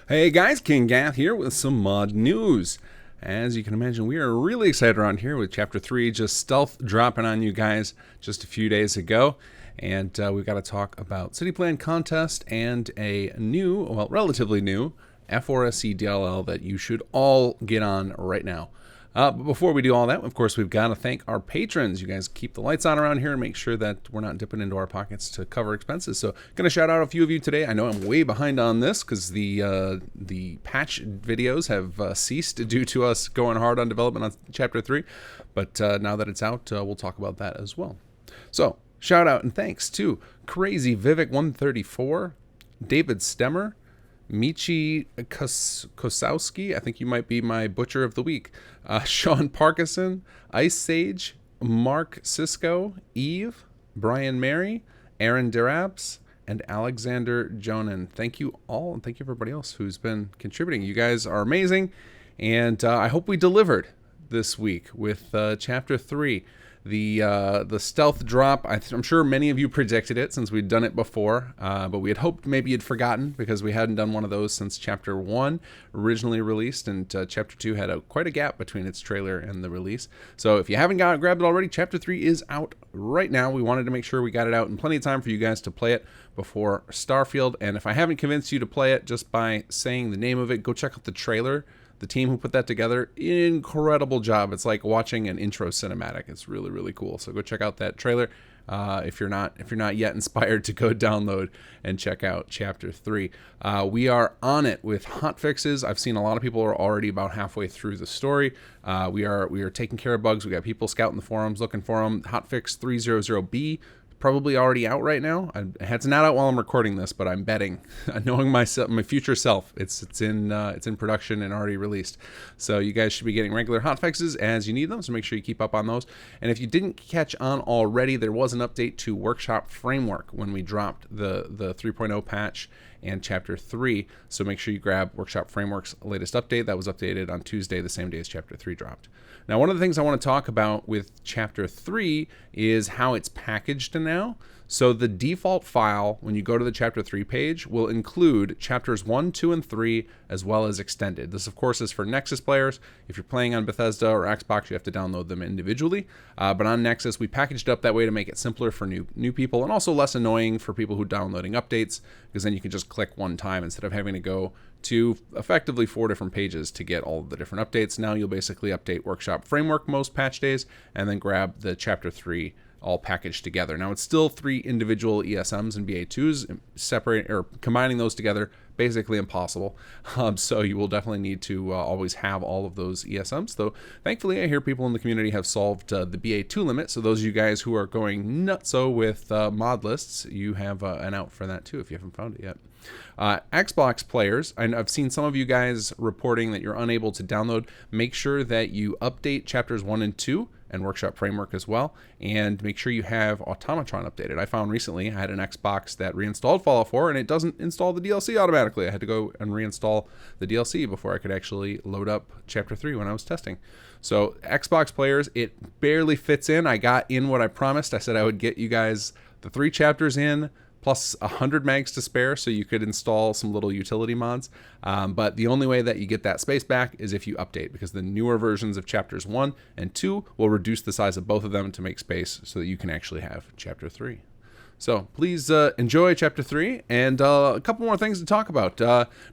Hey guys, kinggath here with some mod news. As you can imagine, we are really excited around here with Chapter 3 just stealth dropping on you guys just a few days ago. And we've got to talk about City Plan Contest and a new, well, relatively new, F4SC DLL that you should all get on right now. But before we do all that, of course, we've got to thank our patrons. You guys keep the lights on around here and make sure that we're not dipping into our pockets to cover expenses. So, going to shout out a few of you today. I know I'm way behind on this because the patch videos have ceased due to us going hard on development on Chapter 3. But now that it's out, we'll talk about that as well. So, shout out and thanks to Crazy Vivek 134, David Stemmer, Michi Kosowski, I think you might be my butcher of the week, Sean Parkinson, Ice Sage, Mark Cisco, Eve, Brian Mary, Aaron Derabs, and Alexander Jonan. Thank you all, and thank you everybody else who's been contributing. You guys are amazing, and I hope we delivered this week with Chapter 3. The stealth drop, I'm sure many of you predicted it since we'd done it before, but we had hoped maybe you'd forgotten because we hadn't done one of those since Chapter 1 originally released, and Chapter 2 had quite a gap between its trailer and the release. So if you haven't grabbed it already, Chapter 3 is out right now. We wanted to make sure we got it out in plenty of time for you guys to play it before Starfield, and if I haven't convinced you to play it just by saying the name of it, go check out the trailer. The team who put that together, incredible job. It's like watching an intro cinematic. It's really, really cool. So go check out that trailer if you're not yet inspired to go download and check out Chapter 3. We are on it with hot fixes. I've seen a lot of people are already about halfway through the story. We are taking care of bugs. We got people scouting the forums, looking for them. Hotfix 300B. Probably already out right now. It's not out while I'm recording this, but I'm betting, knowing myself, my future self, it's in production and already released. So you guys should be getting regular hotfixes as you need them. So make sure you keep up on those. And if you didn't catch on already, there was an update to Workshop Framework when we dropped the 3.0 patch and Chapter 3. So make sure you grab Workshop Framework's latest update. That was updated on Tuesday, the same day as Chapter 3 dropped. Now, one of the things I want to talk about with Chapter 3 is how it's packaged now. So the default file, when you go to the Chapter 3 page, will include Chapters 1, 2, and 3, as well as Extended. This, of course, is for Nexus players. If you're playing on Bethesda or Xbox, you have to download them individually. But on Nexus, we packaged it up that way to make it simpler for new people, and also less annoying for people who are downloading updates, because then you can just click one time instead of having to go to effectively 4 different pages to get all of the different updates. Now you'll basically update Workshop Framework most patch days, and then grab the Chapter 3 all packaged together. Now it's still 3 individual ESMs and BA2s. Separate or combining those together, basically impossible. So you will definitely need to always have all of those ESMs. Though thankfully I hear people in the community have solved the BA2 limit. So those of you guys who are going nutso with mod lists, you have an out for that too if you haven't found it yet. Xbox players, and I've seen some of you guys reporting that you're unable to download. Make sure that you update Chapters 1 and 2 and Workshop Framework as well, and make sure you have Automatron updated. I found recently I had an Xbox that reinstalled Fallout 4 and it doesn't install the DLC automatically. I had to go and reinstall the DLC before I could actually load up Chapter 3 when I was testing. So Xbox players, it barely fits in. I got in what I promised. I said I would get you guys the 3 chapters in, plus 100 megs to spare, so you could install some little utility mods. But the only way that you get that space back is if you update, because the newer versions of Chapters 1 and 2 will reduce the size of both of them to make space so that you can actually have Chapter 3. So please enjoy Chapter 3, and a couple more things to talk about.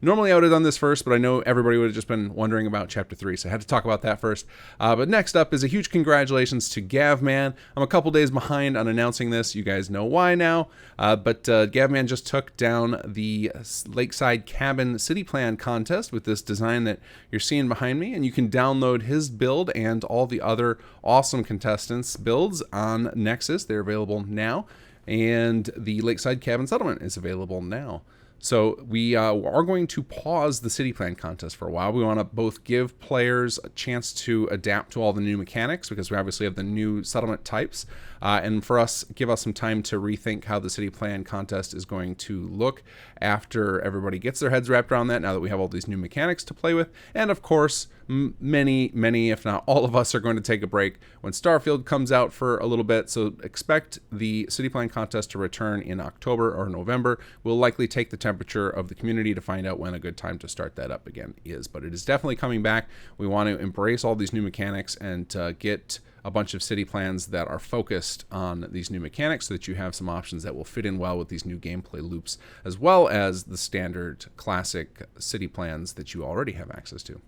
Normally I would have done this first, but I know everybody would have just been wondering about Chapter 3, so I had to talk about that first. But next up is a huge congratulations to Gavman. I'm a couple days behind on announcing this. You guys know why now. But Gavman just took down the Lakeside Cabin City Plan contest with this design that you're seeing behind me, and you can download his build and all the other awesome contestants' builds on Nexus. They're available now. And the Lakeside Cabin Settlement is available now. So we are going to pause the city plan contest for a while. We want to both give players a chance to adapt to all the new mechanics, because we obviously have the new settlement types, and for us, give us some time to rethink how the city plan contest is going to look after everybody gets their heads wrapped around that, now that we have all these new mechanics to play with. And of course, many, if not all of us, are going to take a break when Starfield comes out for a little bit. So expect the city plan contest to return in October or November. We'll likely take the temperature of the community to find out when a good time to start that up again is. But it is definitely coming back. We want to embrace all these new mechanics and get a bunch of city plans that are focused on these new mechanics so that you have some options that will fit in well with these new gameplay loops, as well as the standard classic city plans that you already have access to.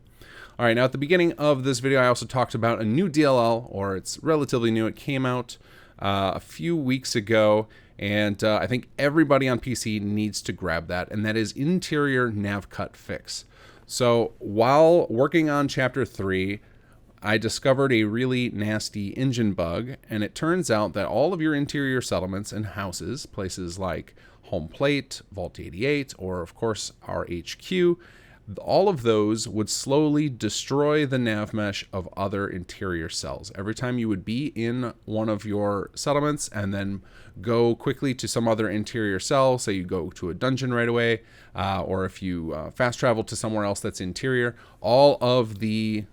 All right, now at the beginning of this video, I also talked about a new DLL, or it's relatively new. It came out a few weeks ago, and I think everybody on PC needs to grab that, and that is Interior Navcut Fix. So while working on Chapter 3, I discovered a really nasty engine bug, and it turns out that all of your interior settlements and houses, places like Home Plate, Vault 88, or of course our HQ, all of those would slowly destroy the nav mesh of other interior cells. Every time you would be in one of your settlements and then go quickly to some other interior cell, say you go to a dungeon right away, or if you fast travel to somewhere else that's interior, all of the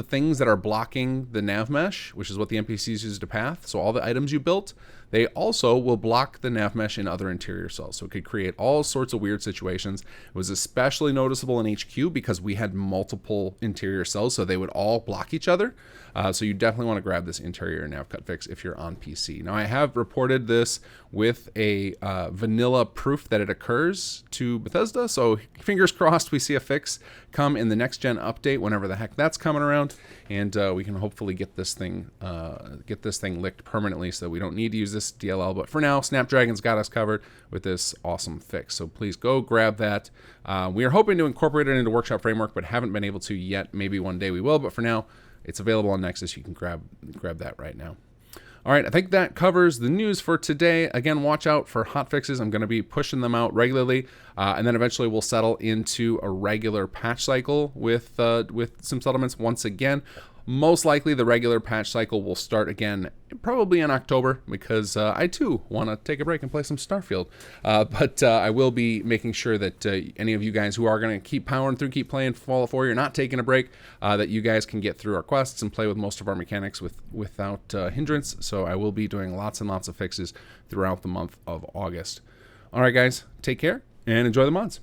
things that are blocking the nav mesh, which is what the NPCs use to path, so all the items you built, they also will block the nav mesh in other interior cells. So it could create all sorts of weird situations. It was especially noticeable in HQ because we had multiple interior cells, so they would all block each other. So you definitely want to grab this Interior Navcut Fix if you're on PC. Now, I have reported this with a vanilla proof that it occurs to Bethesda, so fingers crossed we see a fix come in the next gen update whenever the heck that's coming around, and we can hopefully get this thing licked permanently so that we don't need to use this DLL. But for now, Snapdragon's got us covered with this awesome fix, so please go grab that. We are hoping to incorporate it into Workshop Framework, but haven't been able to yet. Maybe one day we will, but for now, it's available on Nexus. You can grab that right now. All right, I think that covers the news for today. Again, watch out for hotfixes. I'm going to be pushing them out regularly, and then eventually we'll settle into a regular patch cycle with some settlements once again. Most likely the regular patch cycle will start again probably in October, because I too want to take a break and play some Starfield. But I will be making sure that any of you guys who are going to keep powering through, keep playing Fallout 4, you're not taking a break, that you guys can get through our quests and play with most of our mechanics without hindrance. So I will be doing lots and lots of fixes throughout the month of August. All right, guys, take care and enjoy the mods.